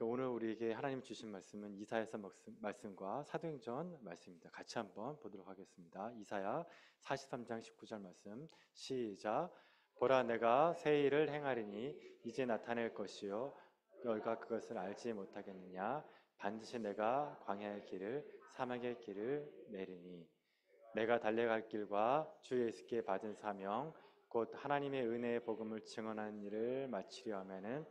오늘 우리에게 하나님 주신 말씀은 이사야서 말씀과 사도행전 말씀입니다. 같이 한번 보도록 하겠습니다. 이사야 43장 19절 말씀 시작. 보라, 내가 새 일을 행하리니 이제 나타낼 것이요 너희가 그것을 알지 못하겠느냐. 반드시 내가 광야의 길을 사막의 길을 내리니. 내가 달려갈 길과 주 예수께 받은 사명 곧 하나님의 은혜의 복음을 증언하는 일을 마치려 하면은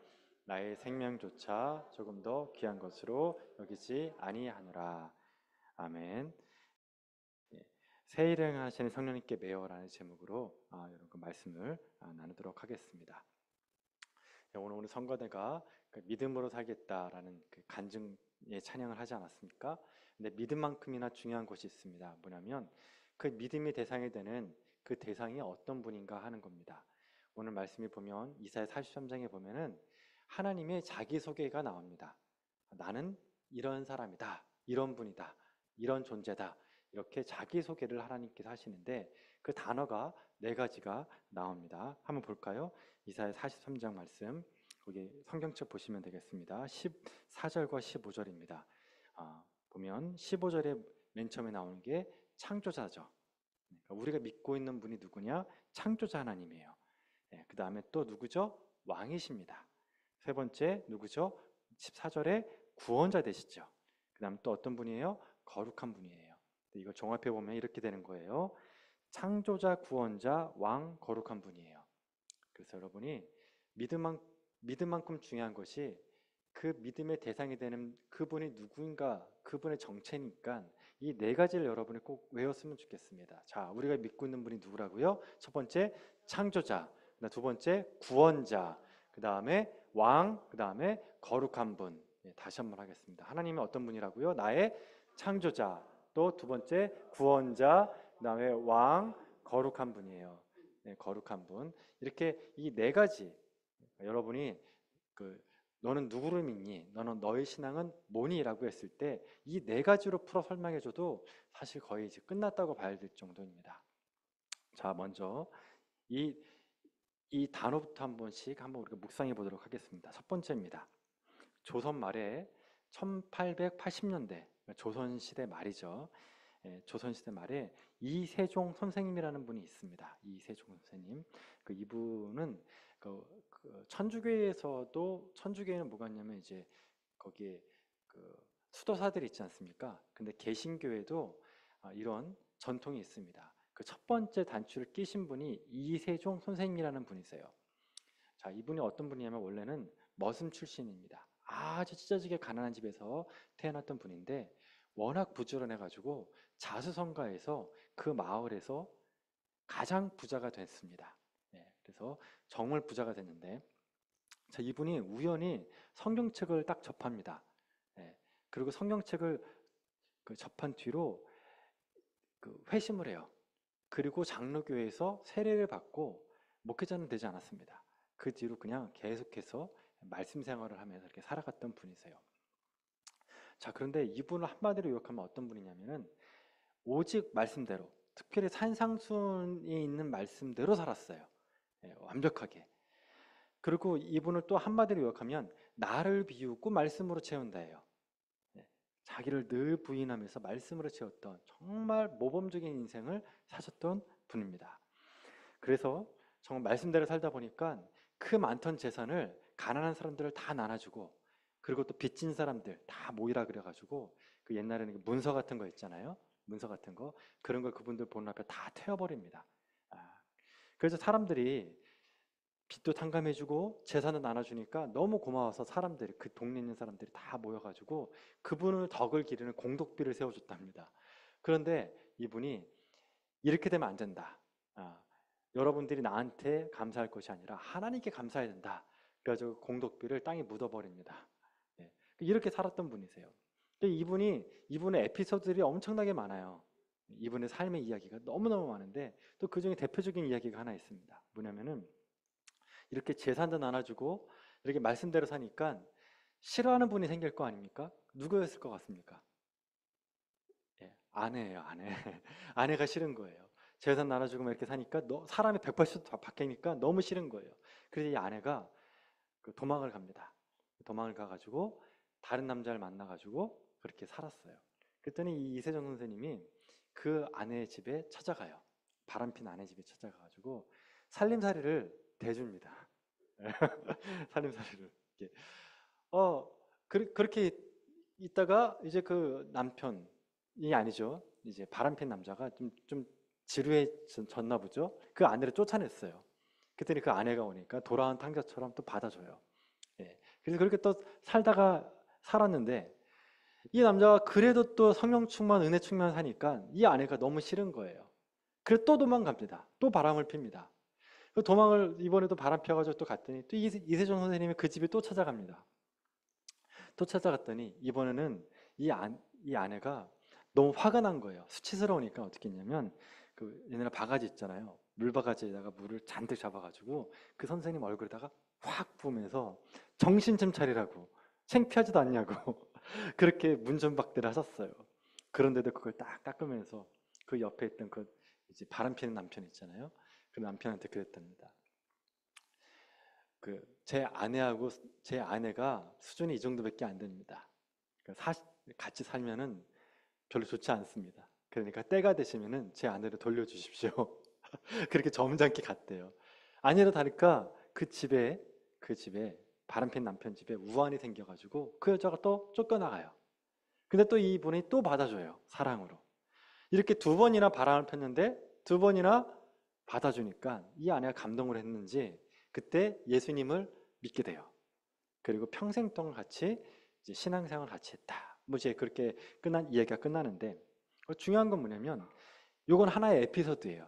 나의 생명조차 조금 더 귀한 것으로 여기지 아니하노라. 아멘. 예, 새 일을 하시는 성령님께 매어라는 제목으로 여러분 말씀을 나누도록 하겠습니다. 오늘 성가대가 믿음으로 살겠다라는 간증의 찬양을 하지 않았습니까? 근데 믿음만큼이나 중요한 것이 있습니다. 뭐냐면 그 믿음이 대상이 되는 그 대상이 어떤 분인가 하는 겁니다. 오늘 말씀이 보면 이사야 43장에 보면은 하나님의 자기소개가 나옵니다. 나는 이런 사람이다, 이런 분이다, 이런 존재다, 이렇게 자기소개를 하나님께서 하시는데 그 단어가 네 가지가 나옵니다. 한번 볼까요? 이사야 43장 말씀, 거기 성경책 보시면 되겠습니다. 14절과 15절입니다. 보면 15절에 맨 처음에 나오는 게 창조자죠. 그러니까 우리가 믿고 있는 분이 누구냐? 창조자 하나님이에요. 그 다음에 또 누구죠? 왕이십니다. 세 번째 누구죠? 14절에 구원자 되시죠. 그 다음 또 어떤 분이에요? 거룩한 분이에요. 이걸 종합해 보면 이렇게 되는 거예요. 창조자, 구원자, 왕, 거룩한 분이에요. 그래서 여러분이 믿음만큼 중요한 것이 그 믿음의 대상이 되는 그분이 누구인가, 그분의 정체니까 이 네 가지를 여러분이 꼭 외웠으면 좋겠습니다. 자, 우리가 믿고 있는 분이 누구라고요? 첫 번째 창조자, 두 번째 구원자, 그 다음에 왕, 그 다음에 거룩한 분. 다시 한번 하겠습니다. 하나님은 어떤 분이라고요? 나의 창조자, 또 두 번째 구원자, 그 다음에 왕, 거룩한 분이에요. 거룩한 분. 이렇게 이 네 가지 여러분이 너는 누구를 믿니? 너의 신앙은 뭐니? 라고 했을 때 이 네 가지로 풀어 설명해줘도 사실 거의 이제 끝났다고 봐야 될 정도입니다. 자, 먼저 이 단어부터 한번 우리가 묵상해 보도록 하겠습니다. 첫 번째입니다. 조선 말에 1880년대 조선시대 말이죠. 조선시대 말에 이세종 선생님이라는 분이 있습니다. 이세종 선생님. 이분은 천주교에서도 천주교에는 뭐가 있냐면 이제 거기에 수도사들이 있지 않습니까? 근데 개신교에도 이런 전통이 있습니다. 그 첫 번째 단추를 끼신 분이 이세종 선생님이라는 분이세요. 자, 이분이 어떤 분이냐면 원래는 머슴 출신입니다. 아주 찢어지게 가난한 집에서 태어났던 분인데 워낙 부지런해가지고 자수성가해서 그 마을에서 가장 부자가 됐습니다. 그래서 정말 부자가 됐는데, 자, 이분이 우연히 성경책을 딱 접합니다. 그리고 성경책을 접한 뒤로 회심을 해요. 그리고 장로교회에서 세례를 받고 목회자는 되지 않았습니다. 그 뒤로 그냥 계속해서 말씀 생활을 하면서 이렇게 살아갔던 분이세요. 자, 그런데 이분을 한마디로 요약하면 어떤 분이냐면은 오직 말씀대로, 특별히 산상순이 있는 말씀대로 살았어요. 완벽하게. 그리고 이분을 또 한마디로 요약하면 나를 비우고 말씀으로 채운다예요. 자기를 늘 부인하면서 말씀으로 채웠던 정말 모범적인 인생을 사셨던 분입니다. 그래서 정말 말씀대로 살다 보니까 그 많던 재산을 가난한 사람들을 다 나눠주고, 그리고 또 빚진 사람들 다 모이라 그래가지고 옛날에는 문서 같은 거 있잖아요. 문서 같은 거, 그런 걸 그분들 보는 앞에 다 태워버립니다. 그래서 사람들이 빚도 탕감해주고 재산을 나눠주니까 너무 고마워서 사람들이, 그 동네 있는 사람들이 다 모여가지고 그분을 덕을 기르는 공덕비를 세워줬답니다. 그런데 이분이 이렇게 되면 안 된다. 여러분들이 나한테 감사할 것이 아니라 하나님께 감사해야 된다. 그래가지고 공덕비를 땅에 묻어버립니다. 이렇게 살았던 분이세요. 이분의 에피소드들이 엄청나게 많아요. 이분의 삶의 이야기가 너무너무 많은데 또 그중에 대표적인 이야기가 하나 있습니다. 뭐냐면은 이렇게 재산도 나눠주고 이렇게 말씀대로 사니까 싫어하는 분이 생길 거 아닙니까? 누구였을 것 같습니까? 아내예요, 아내. 아내가 싫은 거예요. 재산 나눠주고 이렇게 사니까 사람이 180도 바뀌니까 너무 싫은 거예요. 그래서 이 아내가 도망을 갑니다. 도망을 가가지고 다른 남자를 만나가지고 그렇게 살았어요. 그랬더니 이 이세정 선생님이 그 아내의 집에 찾아가요. 바람핀 아내 집에 찾아가가지고 살림살이를 대줍니다. 살림살이를. 이렇게. 그렇게 있다가 이제 그 남편이 아니죠. 이제 바람핀 남자가 좀 지루해졌나 보죠. 그 아내를 쫓아냈어요. 그랬더니 그 아내가 오니까 돌아온 탕자처럼 또 받아줘요. 예. 그래서 그렇게 또 살다가 살았는데 이 남자가 그래도 또 성령 충만, 은혜 충만 사니까 이 아내가 너무 싫은 거예요. 그래서 또 도망갑니다. 또 바람을 핍니다. 그 도망을 이번에도 바람 펴가지고 또 갔더니 또 이세종 선생님이 그 집에 또 찾아갑니다. 또 찾아갔더니 이번에는 이 아내가 너무 화가 난 거예요. 수치스러우니까 어떻게 했냐면 그 옛날에 바가지 있잖아요. 물바가지에다가 물을 잔뜩 잡아가지고 그 선생님 얼굴에다가 확 부으면서 정신 좀 차리라고 창피하지도 않냐고 그렇게 문전박대를 하셨어요. 그런데도 그걸 딱 닦으면서 그 옆에 있던 그 이제 바람 피는 남편 있잖아요. 그 남편한테 그랬답니다. 제 아내하고 제 아내가 수준이 이 정도밖에 안 됩니다. 그러니까 같이 살면은 별로 좋지 않습니다. 그러니까 때가 되시면은 제 아내를 돌려주십시오. 그렇게 점잖게 갔대요. 아니라 다를까 그 집에 바람핀 남편 집에 우환이 생겨가지고 그 여자가 또 쫓겨나가요. 근데 또 이분이 또 받아줘요. 사랑으로. 이렇게 두 번이나 바람을 폈는데 두 번이나 받아주니까 이 아내가 감동을 했는지 그때 예수님을 믿게 돼요. 그리고 평생 동안 같이 이제 신앙생활을 같이 했다. 뭐 이제 그렇게 이야기가 끝나는데 중요한 건 뭐냐면 이건 하나의 에피소드예요.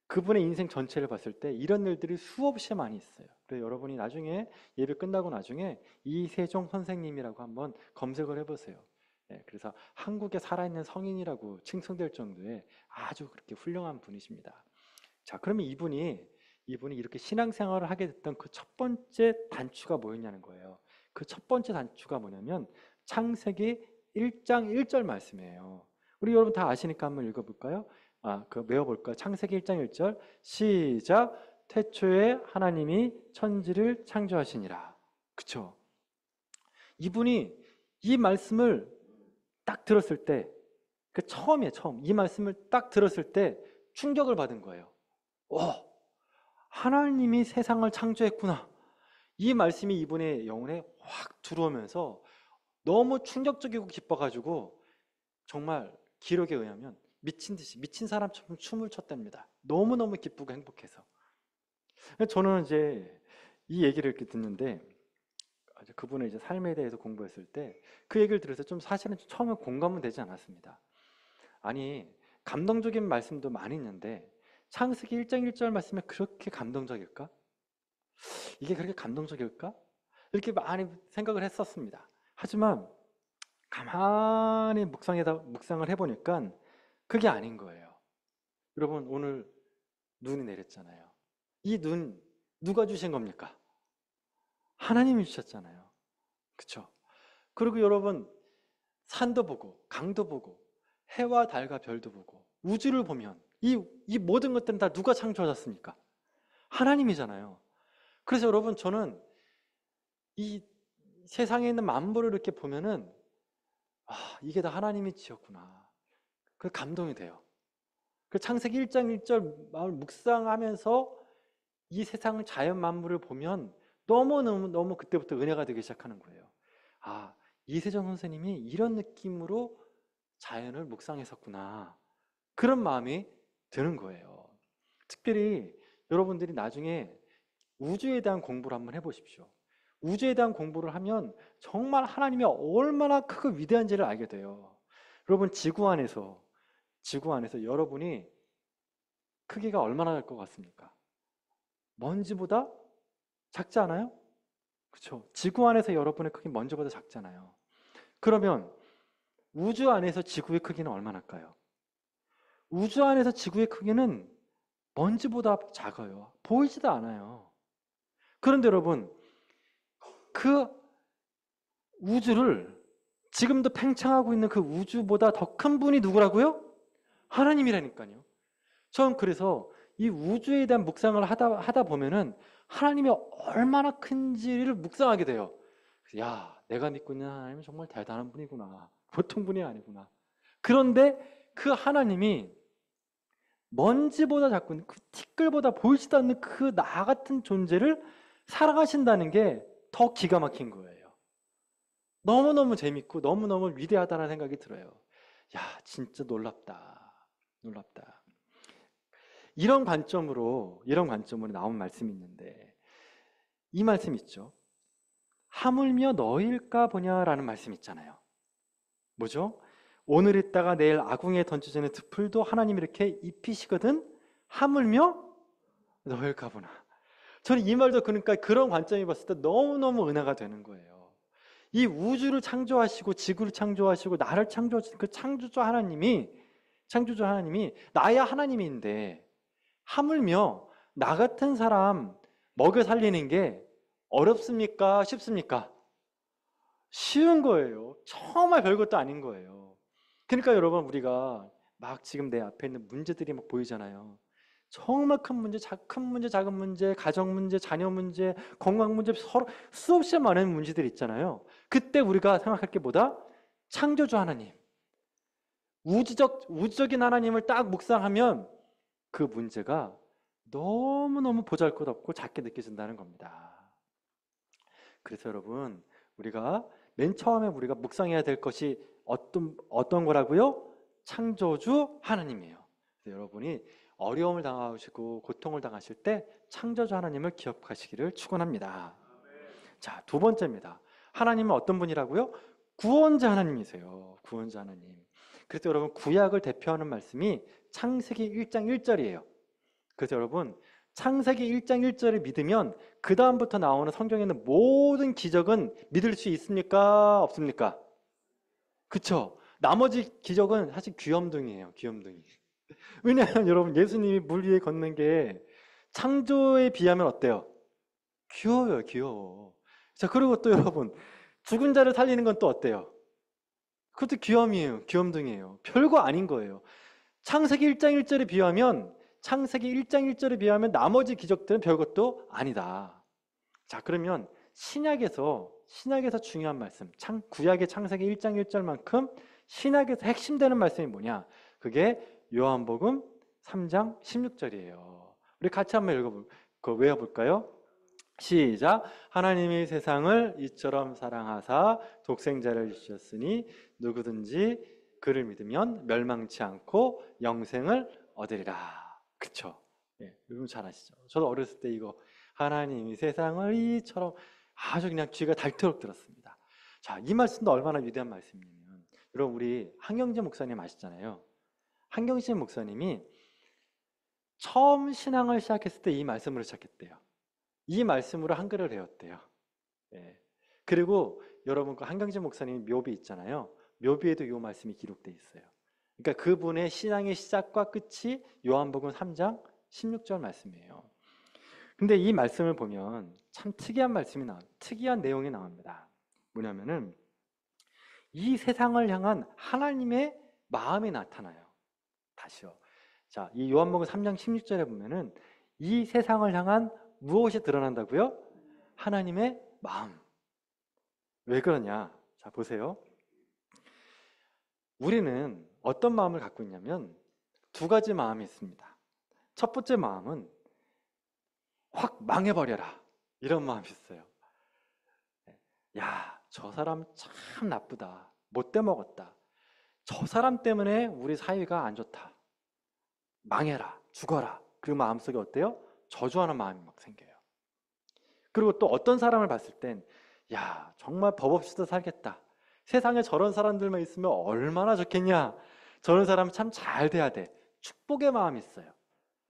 그분의 인생 전체를 봤을 때 이런 일들이 수없이 많이 있어요. 그래서 여러분이 나중에 예배 끝나고 나중에 이세종 선생님이라고 한번 검색을 해보세요. 예, 그래서 한국에 살아있는 성인이라고 칭송될 정도의 아주 그렇게 훌륭한 분이십니다. 자, 그러면 이분이 이렇게 신앙생활을 하게 됐던 그 첫 번째 단추가 뭐였냐는 거예요. 그 첫 번째 단추가 뭐냐면 창세기 1장 1절 말씀이에요. 우리 여러분 다 아시니까 한번 읽어볼까요? 외워볼까요? 창세기 1장 1절 시작. 태초에 하나님이 천지를 창조하시니라. 그쵸? 이분이 이 말씀을 딱 들었을 때, 처음 이 말씀을 딱 들었을 때 충격을 받은 거예요. 하나님이 세상을 창조했구나. 이 말씀이 이분의 영혼에 확 들어오면서 너무 충격적이고 기뻐가지고 정말 기록에 의하면 미친 듯이 미친 사람처럼 춤을 췄답니다. 너무너무 기쁘고 행복해서. 저는 이제 이 얘기를 이렇게 듣는데 그분의 이제 삶에 대해서 공부했을 때 그 얘기를 들어서 좀 사실은 처음에 공감은 되지 않았습니다. 아니, 감동적인 말씀도 많이 있는데 창세기 1장 1절 말씀에 그렇게 감동적일까? 이게 그렇게 감동적일까? 이렇게 많이 생각을 했었습니다. 하지만 가만히 묵상을 해보니까 그게 아닌 거예요. 여러분, 오늘 눈이 내렸잖아요. 이 눈 누가 주신 겁니까? 하나님이 주셨잖아요. 그쵸? 그리고 여러분, 산도 보고 강도 보고 해와 달과 별도 보고 우주를 보면 이 모든 것들은 다 누가 창조하셨습니까? 하나님이잖아요. 그래서 여러분, 저는 이 세상에 있는 만물을 이렇게 보면은 이게 다 하나님이 지었구나. 그 감동이 돼요. 그 창세기 1장 1절 마을 묵상하면서 이 세상 자연 만물을 보면 너무 그때부터 은혜가 되기 시작하는 거예요. 이세정 선생님이 이런 느낌으로 자연을 묵상했었구나. 그런 마음이 드는 거예요. 특별히 여러분들이 나중에 우주에 대한 공부를 한번 해보십시오. 우주에 대한 공부를 하면 정말 하나님이 얼마나 크고 위대한지를 알게 돼요. 여러분, 지구 안에서 여러분이 크기가 얼마나 될 것 같습니까? 먼지보다 작지 않아요? 그렇죠? 지구 안에서 여러분의 크기 먼지보다 작잖아요. 그러면 우주 안에서 지구의 크기는 얼마나일까요? 우주 안에서 지구의 크기는 먼지보다 작아요. 보이지도 않아요. 그런데 여러분, 그 우주를 지금도 팽창하고 있는 그 우주보다 더 큰 분이 누구라고요? 하나님이라니까요. 전 그래서 이 우주에 대한 묵상을 하다 보면은 하나님이 얼마나 큰지를 묵상하게 돼요. 내가 믿고 있는 하나님은 정말 대단한 분이구나. 보통 분이 아니구나. 그런데 그 하나님이 먼지보다 작은 그 티끌보다 보이지도 않는 그 나 같은 존재를 사랑하신다는 게 더 기가 막힌 거예요. 너무너무 재밌고 너무너무 위대하다는 생각이 들어요. 야, 진짜 놀랍다. 놀랍다. 이런 관점으로 나온 말씀이 있는데, 이 말씀 있죠. 하물며 너일까 보냐라는 말씀 있잖아요. 뭐죠? 오늘 있다가 내일 아궁이에 던져지는 들풀도 하나님이 이렇게 입히시거든. 하물며 너일까 보나. 저는 이 말도 그러니까 그런 관점이 봤을 때 너무너무 은혜가 되는 거예요. 이 우주를 창조하시고 지구를 창조하시고 나를 창조하신 그 창조주 하나님이 나의 하나님인데, 하물며 나 같은 사람 먹여 살리는 게 어렵습니까? 쉽습니까? 쉬운 거예요. 정말 별것도 아닌 거예요. 그러니까 여러분, 우리가 막 지금 내 앞에 있는 문제들이 막 보이잖아요. 정말 큰 문제, 작은 문제, 가정 문제, 자녀 문제, 건강 문제, 서로 수없이 많은 문제들이 있잖아요. 그때 우리가 생각할 게 뭐다? 창조주 하나님, 우주적인 하나님을 딱 묵상하면 그 문제가 너무너무 보잘것없고 작게 느껴진다는 겁니다. 그래서 여러분, 우리가 맨 처음에 우리가 묵상해야 될 것이 어떤 거라고요? 창조주 하나님이에요. 그래서 여러분이 어려움을 당하시고 고통을 당하실 때 창조주 하나님을 기억하시기를 축원합니다. 자, 두 번째입니다. 하나님은 어떤 분이라고요? 구원자 하나님이세요. 구원자 하나님. 그래서 여러분, 구약을 대표하는 말씀이 창세기 1장 1절이에요. 그래서 여러분, 창세기 1장 1절을 믿으면 그 다음부터 나오는 성경에 있는 모든 기적은 믿을 수 있습니까? 없습니까? 그쵸? 나머지 기적은 사실 귀염둥이에요. 귀염둥이. 왜냐하면 여러분, 예수님이 물 위에 걷는 게 창조에 비하면 어때요? 귀여워요. 귀여워. 자, 그리고 또 여러분, 죽은 자를 살리는 건 또 어때요? 그것도 귀염이에요. 귀염둥이에요. 별거 아닌 거예요. 창세기 1장 1절에 비하면 나머지 기적들은 별것도 아니다. 자, 그러면 신약에서 중요한 말씀, 구약의 창세기 1장 1절만큼 신약에서 핵심되는 말씀이 뭐냐? 그게 요한복음 3장 16절이에요. 우리 같이 한번 외워볼까요? 시작. 하나님이 세상을 이처럼 사랑하사 독생자를 주셨으니 누구든지 그를 믿으면 멸망치 않고 영생을 얻으리라. 그쵸? 예, 여러분 잘 아시죠? 저도 어렸을 때 이거 하나님이 세상을 이처럼 아주 그냥 귀가 닳도록 들었습니다. 자, 이 말씀도 얼마나 위대한 말씀이냐면, 여러분, 우리 한경재 목사님 아시잖아요. 한경재 목사님이 처음 신앙을 시작했을 때 이 말씀으로 시작했대요. 이 말씀으로 한글을 배웠대요. 예. 그리고 여러분, 그 한경재 목사님 묘비 있잖아요. 묘비에도 이 말씀이 기록되어 있어요. 그러니까 그분의 신앙의 시작과 끝이 요한복음 3장 16절 말씀이에요. 근데 이 말씀을 보면 참 특이한 내용이 나옵니다. 뭐냐면은 이 세상을 향한 하나님의 마음이 나타나요. 다시요. 자, 이 요한복음 3장 16절에 보면은 이 세상을 향한 무엇이 드러난다고요? 하나님의 마음. 왜 그러냐? 자, 보세요. 우리는 어떤 마음을 갖고 있냐면 두 가지 마음이 있습니다. 첫 번째 마음은 확 망해버려라, 이런 마음이 있어요. 야, 저 사람 참 나쁘다, 못돼 먹었다, 저 사람 때문에 우리 사이가 안 좋다, 망해라, 죽어라. 그 마음속에 어때요? 저주하는 마음이 막 생겨요. 그리고 또 어떤 사람을 봤을 땐 야, 정말 법 없이도 살겠다, 세상에 저런 사람들만 있으면 얼마나 좋겠냐, 저런 사람 참 잘 돼야 돼, 축복의 마음이 있어요.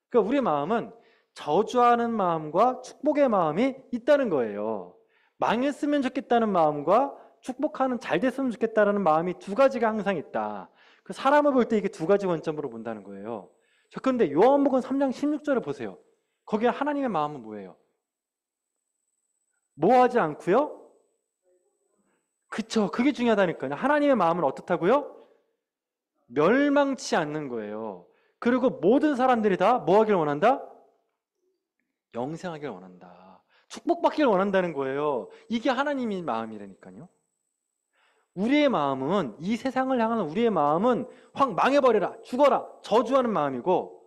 그러니까 우리 마음은 저주하는 마음과 축복의 마음이 있다는 거예요. 망했으면 좋겠다는 마음과 축복하는, 잘 됐으면 좋겠다는 마음이 두 가지가 항상 있다. 그 사람을 볼 때 이게 두 가지 관점으로 본다는 거예요. 자, 그런데 요한복음 3장 16절을 보세요. 거기에 하나님의 마음은 뭐예요? 뭐 하지 않고요? 그쵸, 그게 중요하다니까요. 하나님의 마음은 어떻다고요? 멸망치 않는 거예요. 그리고 모든 사람들이 다 뭐 하길 원한다? 영생하길 원한다. 축복받기를 원한다는 거예요. 이게 하나님의 마음이라니까요. 우리의 마음은, 이 세상을 향하는 우리의 마음은 확 망해버려라, 죽어라, 저주하는 마음이고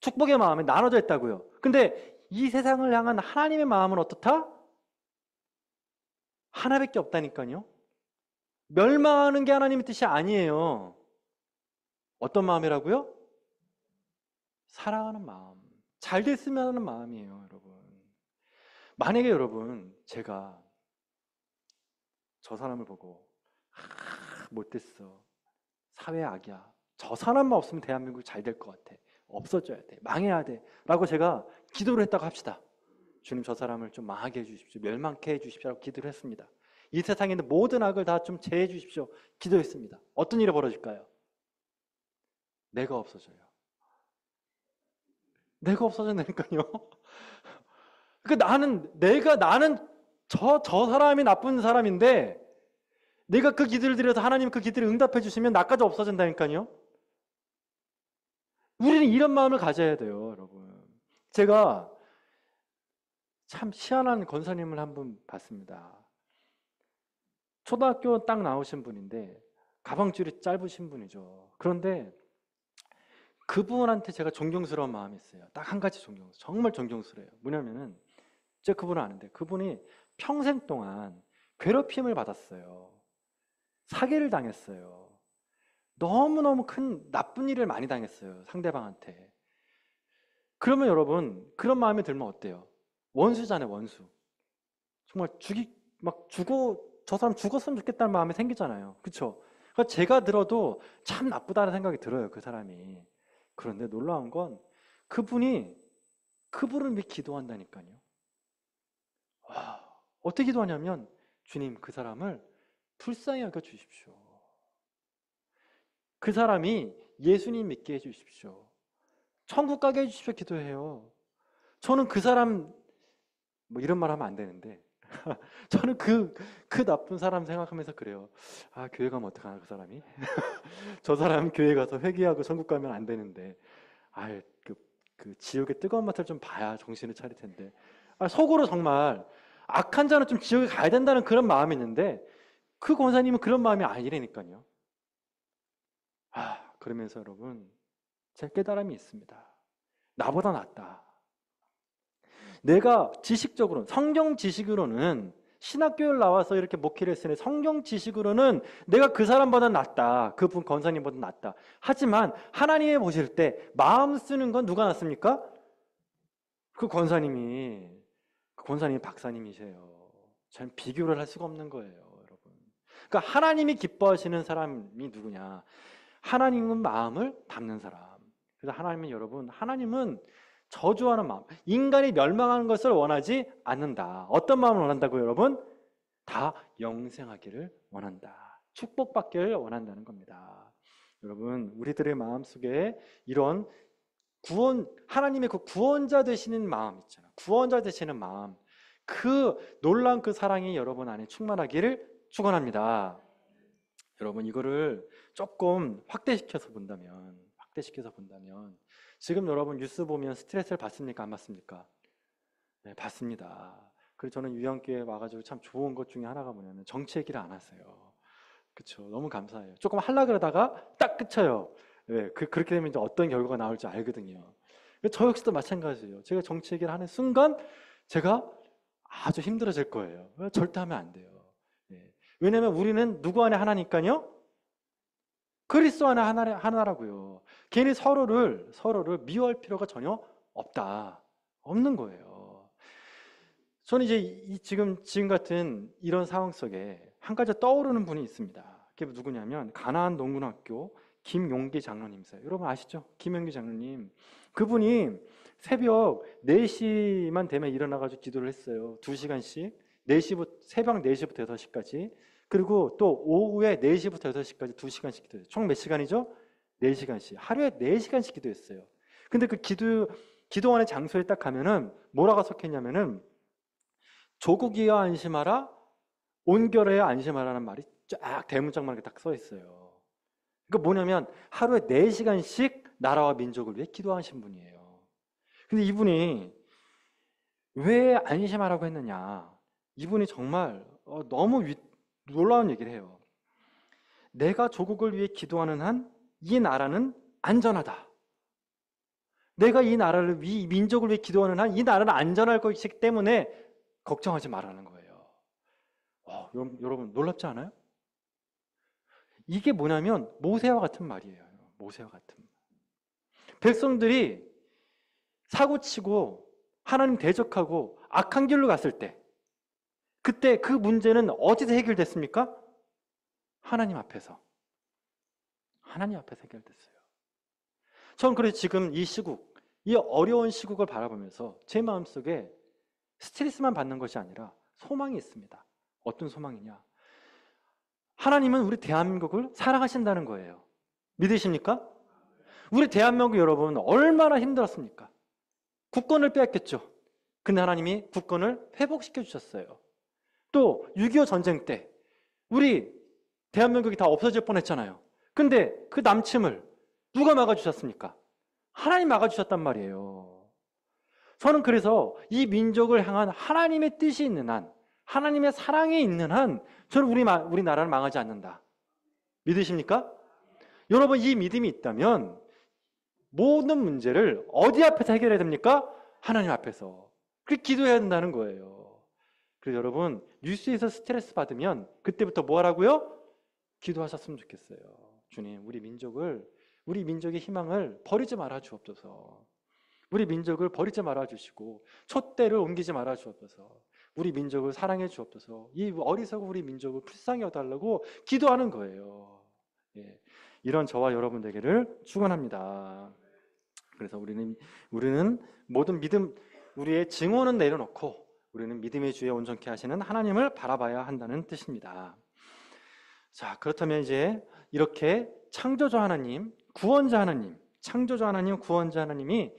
축복의 마음이 나눠져 있다고요. 근데 이 세상을 향한 하나님의 마음은 어떻다? 하나밖에 없다니까요. 멸망하는 게 하나님의 뜻이 아니에요. 어떤 마음이라고요? 사랑하는 마음, 잘 됐으면 하는 마음이에요, 여러분. 만약에 여러분, 제가 저 사람을 보고 못됐어, 사회 악이야, 저 사람만 없으면 대한민국 잘 될 것 같아, 없어져야 돼, 망해야 돼 라고 제가 기도를 했다고 합시다. 주님, 저 사람을 좀 망하게 해주십시오, 멸망케 해주십시오 라고 기도를 했습니다. 이 세상에 있는 모든 악을 다 좀 제해 주십시오 기도했습니다. 어떤 일이 벌어질까요? 내가 없어져요. 내가 없어진다니까요. 나는 저 사람이 나쁜 사람인데 내가 그 기도를 드려서 하나님 그 기도를 응답해 주시면 나까지 없어진다니까요. 우리는 이런 마음을 가져야 돼요, 여러분. 제가 참 희한한 권사님을 한 분 봤습니다. 초등학교 딱 나오신 분인데 가방줄이 짧으신 분이죠. 그런데 그분한테 제가 존경스러운 마음이 있어요. 딱 한 가지 정말 존경스러워요. 뭐냐면은 제가 그분을 아는데 그분이 평생 동안 괴롭힘을 받았어요. 사기를 당했어요. 너무너무 큰 나쁜 일을 많이 당했어요, 상대방한테. 그러면 여러분, 그런 마음이 들면 어때요? 원수잖아요, 원수. 정말 저 사람 죽었으면 좋겠다는 마음이 생기잖아요. 그렇죠? 그러니까 제가 들어도 참 나쁘다는 생각이 들어요, 그 사람이. 그런데 놀라운 건 그분을 위해 기도한다니까요. 와, 어떻게 기도하냐면, 주님, 그 사람을 불쌍히 여겨 주십시오. 그 사람이 예수님 믿게 해주십시오. 천국 가게 해주십시오 기도해요. 저는 그 사람, 이런 말 하면 안 되는데 저는 그 나쁜 사람 생각하면서 그래요. 아, 교회 가면 어떡하나 그 사람이. 저 사람 교회 가서 회개하고 천국 가면 안 되는데, 그 지옥의 뜨거운 맛을 좀 봐야 정신을 차릴 텐데. 속으로 정말 악한 자는 좀 지옥에 가야 된다는 그런 마음이 있는데 그 권사님은 그런 마음이 아니라니까요. 그러면서 여러분, 제 깨달음이 있습니다. 나보다 낫다. 내가 지식적으로, 성경 지식으로는, 신학교를 나와서 이렇게 목회를 했으니 성경 지식으로는 내가 그 사람보다 낫다. 그분 권사님보다 낫다. 하지만 하나님이 보실 때 마음 쓰는 건 누가 낫습니까? 그 권사님 박사님이세요. 저는 비교를 할 수가 없는 거예요, 여러분. 그러니까 하나님이 기뻐하시는 사람이 누구냐? 하나님은 마음을 담는 사람. 그래서 하나님은 저주하는 마음, 인간이 멸망하는 것을 원하지 않는다. 어떤 마음을 원한다고요, 여러분? 다 영생하기를 원한다. 축복받기를 원한다는 겁니다. 여러분, 우리들의 마음속에 이런 하나님의 그 구원자 되시는 마음 있잖아요. 구원자 되시는 마음, 그 놀라운 그 사랑이 여러분 안에 충만하기를 축원합니다. 여러분, 이거를 조금 확대시켜서 본다면 지금 여러분 뉴스 보면 스트레스를 받습니까? 안 받습니까? 네, 받습니다. 그리고 저는 유영교회 와가지고 참 좋은 것 중에 하나가 뭐냐면 정치 얘기를 안 하세요. 그렇죠? 너무 감사해요. 조금 하려고 그러다가 딱 끝쳐요. 네, 그렇게 되면 이제 어떤 결과가 나올지 알거든요. 저 역시도 마찬가지예요. 제가 정치 얘기를 하는 순간 제가 아주 힘들어질 거예요. 절대 하면 안 돼요. 네. 왜냐하면 우리는 누구 안에 하나니까요? 그리스도 안에 하나라고요. 괜히 서로를 미워할 필요가 전혀 없는 거예요. 저는 이제 지금 같은 이런 상황 속에 한 가지 떠오르는 분이 있습니다. 그게 누구냐면 가나안 농군학교 김용기 장로님이세요. 여러분 아시죠? 김용기 장로님. 그분이 새벽 4시만 되면 일어나가지고 기도를 했어요. 2시간씩. 새벽 4시부터 6시까지. 그리고 또 오후에 4시부터 6시까지 2시간씩 기도했어요. 총 몇 시간이죠? 4시간씩. 하루에 4시간씩 기도했어요. 근데 그 기도하는 장소에 딱 가면은 뭐라고 적혀있냐면은 조국이여 안심하라, 온결하여 안심하라는 말이 쫙 대문짝만 이렇게 딱 써 있어요. 그러니까 뭐냐면 하루에 4시간씩 나라와 민족을 위해 기도하신 분이에요. 근데 이분이 왜 안심하라고 했느냐? 이분이 정말 너무 놀라운 얘기를 해요. 내가 조국을 위해 기도하는 한 이 나라는 안전하다. 내가 이 나라를 이 민족을 위해 기도하는 한 이 나라는 안전할 것이기 때문에 걱정하지 말라는 거예요. 여러분 놀랍지 않아요? 이게 뭐냐면 모세와 같은 말이에요. 모세와 같은 말. 백성들이 사고치고 하나님 대적하고 악한 길로 갔을 때 그때 그 문제는 어디서 해결됐습니까? 하나님 앞에서. 하나님 앞에서 해결됐어요. 전 그래서 지금 이 시국, 이 어려운 시국을 바라보면서 제 마음속에 스트레스만 받는 것이 아니라 소망이 있습니다. 어떤 소망이냐? 하나님은 우리 대한민국을 사랑하신다는 거예요. 믿으십니까? 우리 대한민국 여러분 얼마나 힘들었습니까? 국권을 빼앗겼죠. 근데 하나님이 국권을 회복시켜 주셨어요. 또 6.25 전쟁 때 우리 대한민국이 다 없어질 뻔했잖아요. 근데 그 남침을 누가 막아주셨습니까? 하나님 막아주셨단 말이에요. 저는 그래서 이 민족을 향한 하나님의 뜻이 있는 한, 하나님의 사랑이 있는 한 저는 우리 나라를 망하지 않는다. 믿으십니까? 여러분 이 믿음이 있다면 모든 문제를 어디 앞에서 해결해야 됩니까? 하나님 앞에서. 그렇게 기도해야 된다는 거예요. 그래서 여러분 뉴스에서 스트레스 받으면 그때부터 뭐 하라고요? 기도하셨으면 좋겠어요. 주님, 우리 민족의 희망을 버리지 말아 주옵소서. 우리 민족을 버리지 말아 주시고 촛대를 옮기지 말아 주옵소서. 우리 민족을 사랑해 주옵소서. 이 어리석은 우리 민족을 불쌍히 여달라고 기도하는 거예요. 예, 이런 저와 여러분 되기를 축원합니다. 그래서 우리는 모든 믿음, 우리의 증오는 내려놓고 우리는 믿음의 주에 온전케 하시는 하나님을 바라봐야 한다는 뜻입니다. 자, 그렇다면 이제 이렇게 창조자 하나님, 구원자 하나님, 창조자 하나님, 구원자 하나님이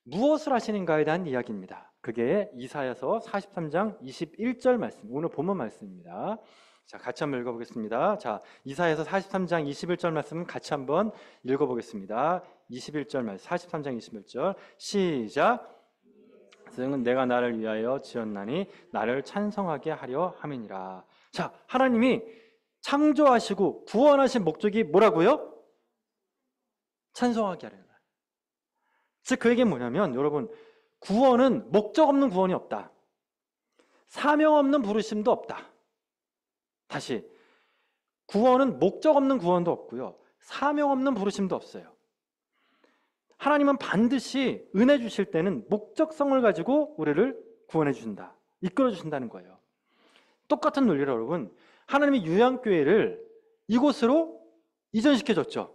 무엇을 하시는가에 대한 이야기입니다. 그게 이사야서 43장 21절 말씀, 오늘 본문 말씀입니다. 자, 같이 한번 읽어보겠습니다. 자, 이사야서 43장 21절 말씀 같이 한번 읽어보겠습니다. 21절 말씀, 43장 21절 시작. 승은 내가 나를 위하여 지었나니 나를 찬송하게 하려 함이니라. 자, 하나님이 창조하시고 구원하신 목적이 뭐라고요? 찬송하게 하려는. 즉 그 얘기는 뭐냐면 여러분 구원은 목적 없는 구원이 없다. 사명 없는 부르심도 없다. 다시 구원은 목적 없는 구원도 없고요. 사명 없는 부르심도 없어요. 하나님은 반드시 은혜 주실 때는 목적성을 가지고 우리를 구원해 주신다. 이끌어 주신다는 거예요. 똑같은 논리로 여러분 하나님이 유양교회를 이곳으로 이전시켜줬죠.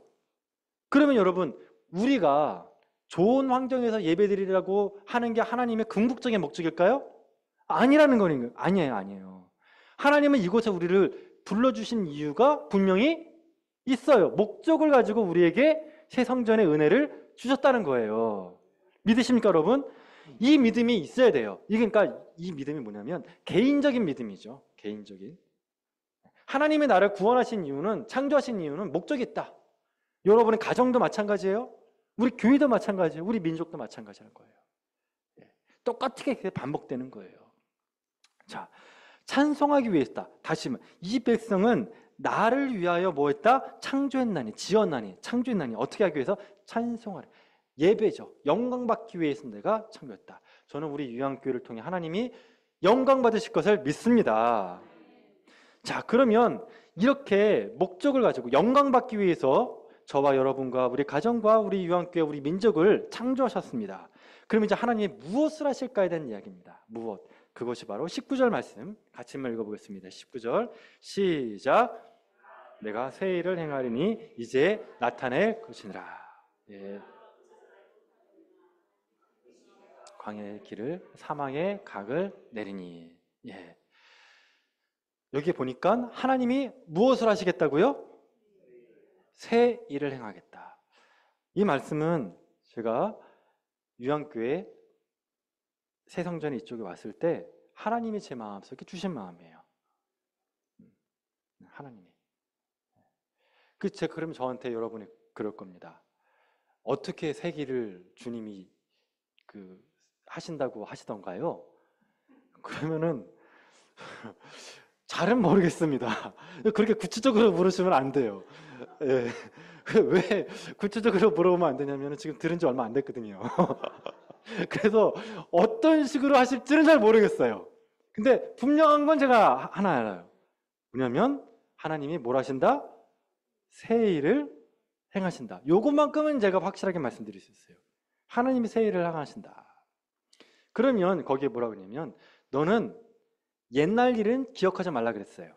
그러면 여러분 우리가 좋은 환경에서 예배드리라고 하는 게 하나님의 궁극적인 목적일까요? 아니라는 거니까요. 아니에요. 하나님은 이곳에 우리를 불러주신 이유가 분명히 있어요. 목적을 가지고 우리에게 새 성전의 은혜를 주셨다는 거예요. 믿으십니까 여러분? 이 믿음이 있어야 돼요. 그러니까 이 믿음이 뭐냐면 개인적인 믿음이죠. 개인적인. 하나님이 나를 구원하신 이유는, 창조하신 이유는 목적이 있다. 여러분의 가정도 마찬가지예요. 우리 교회도 마찬가지예요. 우리 민족도 마찬가지라는 거예요. 똑같게 반복되는 거예요. 자, 찬송하기 위해서다. 다시 말해, 이 백성은 나를 위하여 뭐 했다? 창조했나니, 지었나니, 창조했나니. 어떻게 하기 위해서? 찬송하라. 예배죠. 영광받기 위해서 내가 창조했다. 저는 우리 유양교회를 통해 하나님이 영광 받으실 것을 믿습니다. 자, 그러면 이렇게 목적을 가지고 영광 받기 위해서 저와 여러분과 우리 가정과 우리 유양교회, 우리 민족을 창조하셨습니다. 그럼 이제 하나님이 무엇을 하실까에 대한 이야기입니다. 무엇? 그것이 바로 19절 말씀 같이 한번 읽어보겠습니다. 19절 시작. 내가 새 일을 행하리니 이제 나타낼 것이니라. 예. 광야의 길을 사망의 각을 내리니. 예. 여기 보니까 하나님이 무엇을 하시겠다고요? 새 일을 행하겠다. 이 말씀은 제가 유양교회 새성전에 이쪽에 왔을 때 하나님이 제 마음속에 주신 마음이에요. 하나님이. 그러면 저한테 여러분이 그럴 겁니다. 어떻게 새 길을 주님이 하신다고 하시던가요? 그러면은 잘은 모르겠습니다. 그렇게 구체적으로 물으시면 안 돼요. 예. 왜 구체적으로 물어보면 안 되냐면 지금 들은 지 얼마 안 됐거든요. 그래서 어떤 식으로 하실지는 잘 모르겠어요. 근데 분명한 건 제가 하나 알아요. 뭐냐면 하나님이 뭘 하신다? 새 일을 행하신다. 요것만큼은 제가 확실하게 말씀드릴 수 있어요. 하나님이 새 일을 행하신다. 그러면 거기에 뭐라 그러냐면 너는 옛날 일은 기억하지 말라 그랬어요.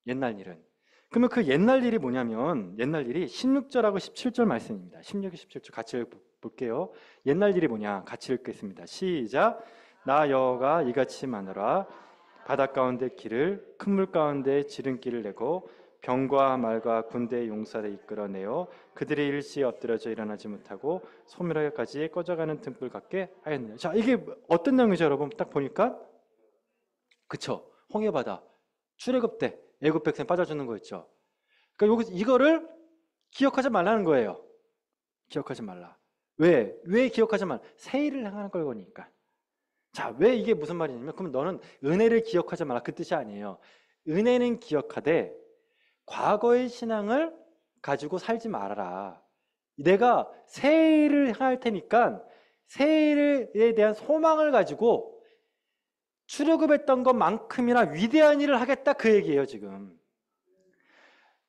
옛날 일은. 그러면 그 옛날 일이 뭐냐면 옛날 일이 16절하고 17절 말씀입니다. 16, 17절 같이 볼게요. 옛날 일이 뭐냐? 같이 읽겠습니다. 시작. 나 여호와가 이같이 마노라. 바닷 가운데 길을 큰 물 가운데 지름길을 내고 병과 말과 군대의 용사를 이끌어내어 그들의 일시에 엎드려져 일어나지 못하고 소멸하기까지 꺼져가는 등불 같게 하였네요. 자, 이게 어떤 내용이죠, 여러분? 딱 보니까 그쵸? 홍해바다 출애굽 때 애굽 백성 빠져주는 거였죠. 그러니까 이거를 기억하지 말라는 거예요. 기억하지 말라. 왜 기억하지 말라? 새 일을 행하는 걸 거니까. 자, 왜 이게 무슨 말이냐면 그럼 너는 은혜를 기억하지 말라 그 뜻이 아니에요. 은혜는 기억하되 과거의 신앙을 가지고 살지 말아라. 내가 새 일을 할 테니까 새 일에 대한 소망을 가지고 출애굽했던 것만큼이나 위대한 일을 하겠다 그 얘기예요 지금.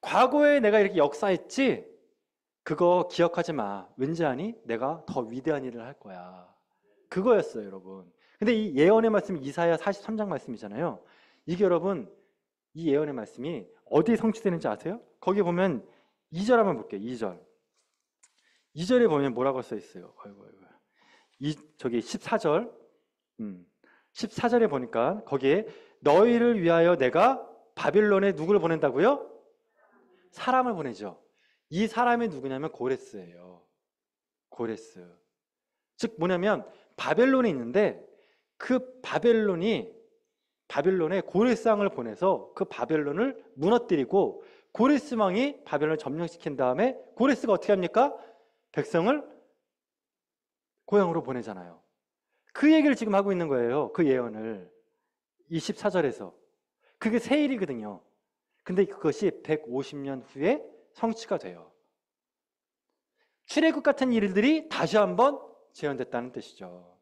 과거에 내가 이렇게 역사했지 그거 기억하지 마. 왠지 아니? 내가 더 위대한 일을 할 거야. 그거였어요 여러분. 근데 이 예언의 말씀이 이사야 43장 말씀이잖아요. 이게 여러분 이 예언의 말씀이 어디에 성취되는지 아세요? 거기 보면 2절 한번 볼게요. 2절. 2절에 보면 뭐라고 써 있어요? 저기 14절. 14절에 보니까 거기에 너희를 위하여 내가 바빌론에 누구를 보낸다고요? 사람을 보내죠. 이 사람이 누구냐면 고레스예요. 고레스. 즉 뭐냐면 바벨론이 있는데 그 바벨론에 고레스 왕을 보내서 그 바벨론을 무너뜨리고 고레스 왕이 바벨론을 점령시킨 다음에 고레스가 어떻게 합니까? 백성을 고향으로 보내잖아요. 그 얘기를 지금 하고 있는 거예요. 그 예언을 24절에서. 그게 새 일이거든요. 근데 그것이 150년 후에 성취가 돼요. 출애굽 같은 일들이 다시 한번 재현됐다는 뜻이죠.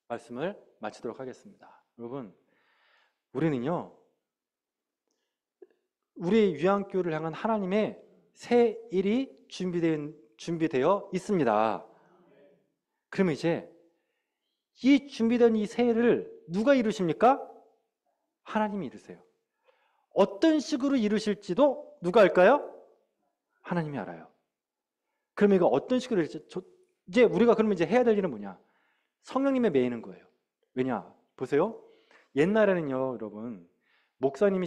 말씀을 마치도록 하겠습니다. 여러분, 우리는요, 우리 유한교를 향한 하나님의 새 일이 준비되어 있습니다. 그러면 이제 이 준비된 이 새 일을 누가 이루십니까? 하나님이 이루세요. 어떤 식으로 이루실지도 누가 알까요? 하나님이 알아요. 그러면 이거 어떤 식으로 이루실지 이제 우리가 그러면 이제 해야 될 일은 뭐냐? 성령님에 매이는 거예요. 왜냐? 보세요. 옛날에는요, 여러분,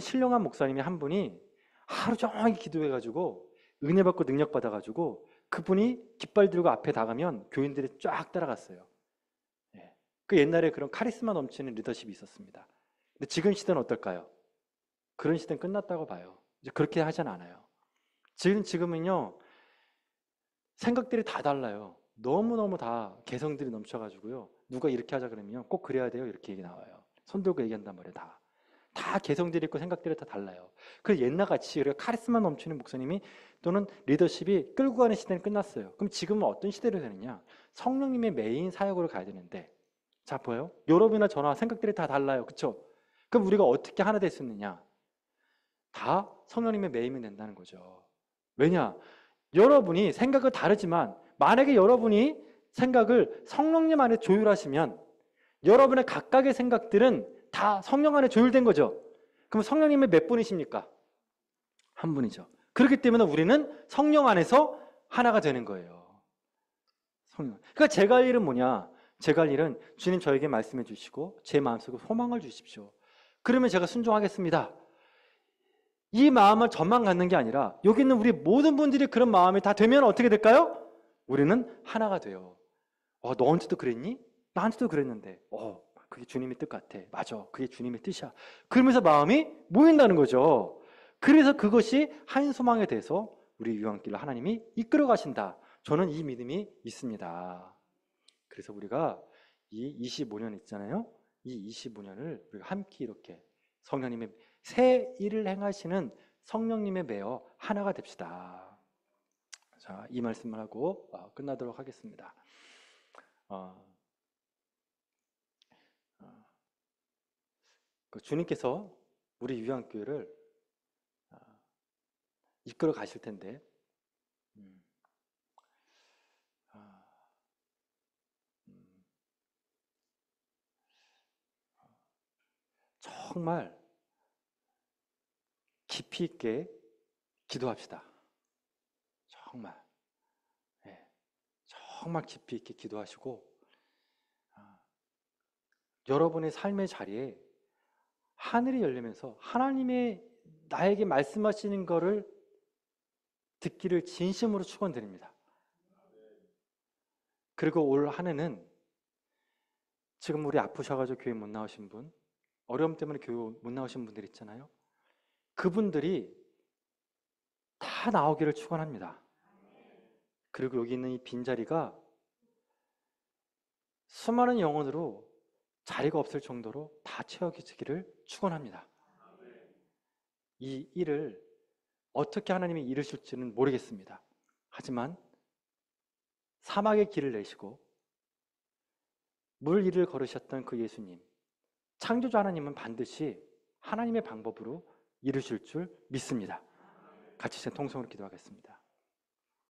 신령한 목사님이 한 분이 하루 종일 기도해가지고 은혜 받고 능력 받아가지고 그분이 깃발 들고 앞에 나가면 교인들이 쫙 따라갔어요. 예. 그 옛날에 그런 카리스마 넘치는 리더십이 있었습니다. 근데 지금 시대는 어떨까요? 그런 시대는 끝났다고 봐요. 이제 그렇게 하진 않아요. 지금은요, 생각들이 다 달라요. 너무너무 다 개성들이 넘쳐가지고요. 누가 이렇게 하자 그러면 꼭 그래야 돼요. 이렇게 얘기 나와요. 손 들고 얘기한단 말이에요. 다 개성들이 있고 생각들이 다 달라요. 그래서 옛날같이 카리스마 넘치는 목사님이 또는 리더십이 끌고 가는 시대는 끝났어요. 그럼 지금은 어떤 시대로 되느냐? 성령님의 메인 사역으로 가야 되는데, 자 보여요? 여러분이나 저나 생각들이 다 달라요. 그렇죠? 그럼 우리가 어떻게 하나 될 수 있느냐? 다 성령님의 메인이 된다는 거죠. 왜냐? 여러분이 생각은 다르지만 만약에 여러분이 생각을 성령님 안에 조율하시면 여러분의 각각의 생각들은 다 성령 안에 조율된 거죠. 그럼 성령님의 몇 분이십니까? 한 분이죠. 그렇기 때문에 우리는 성령 안에서 하나가 되는 거예요. 성령. 그러니까 제가 할 일은 뭐냐? 제가 할 일은 주님 저에게 말씀해 주시고 제 마음속에 소망을 주십시오. 그러면 제가 순종하겠습니다. 이 마음을 저만 갖는 게 아니라 여기 있는 우리 모든 분들이 그런 마음이 다 되면 어떻게 될까요? 우리는 하나가 돼요. 너한테도 그랬니? 나한테도 그랬는데 그게 주님의 뜻 같아. 맞아. 그게 주님의 뜻이야. 그러면서 마음이 모인다는 거죠. 그래서 그것이 한 소망에 대해서 우리 유한길을 하나님이 이끌어 가신다. 저는 이 믿음이 있습니다. 그래서 우리가 이 25년 있잖아요. 이 25년을 우리가 함께 이렇게 성령님의 새 일을 행하시는 성령님에 매여 하나가 됩시다. 자, 이 말씀을 하고 끝나도록 하겠습니다. 주님께서 우리 유양교회를 이끌어 가실 텐데 정말 깊이 있게 기도합시다. 정말 정말 깊이 있게 기도하시고 여러분의 삶의 자리에 하늘이 열리면서 하나님의 나에게 말씀하시는 것을 듣기를 진심으로 축원드립니다. 그리고 올 한 해는 지금 우리 아프셔가지고 교회 못 나오신 분, 어려움 때문에 교회 못 나오신 분들 있잖아요. 그분들이 다 나오기를 축원합니다. 그리고 여기 있는 이 빈자리가 수많은 영혼으로 자리가 없을 정도로 다 채워지기를 축원합니다. 이 일을 어떻게 하나님이 이루실지는 모르겠습니다. 하지만 사막의 길을 내시고 물 위를 걸으셨던 그 예수님, 창조주 하나님은 반드시 하나님의 방법으로 이루실 줄 믿습니다. 같이 제 통성으로 기도하겠습니다.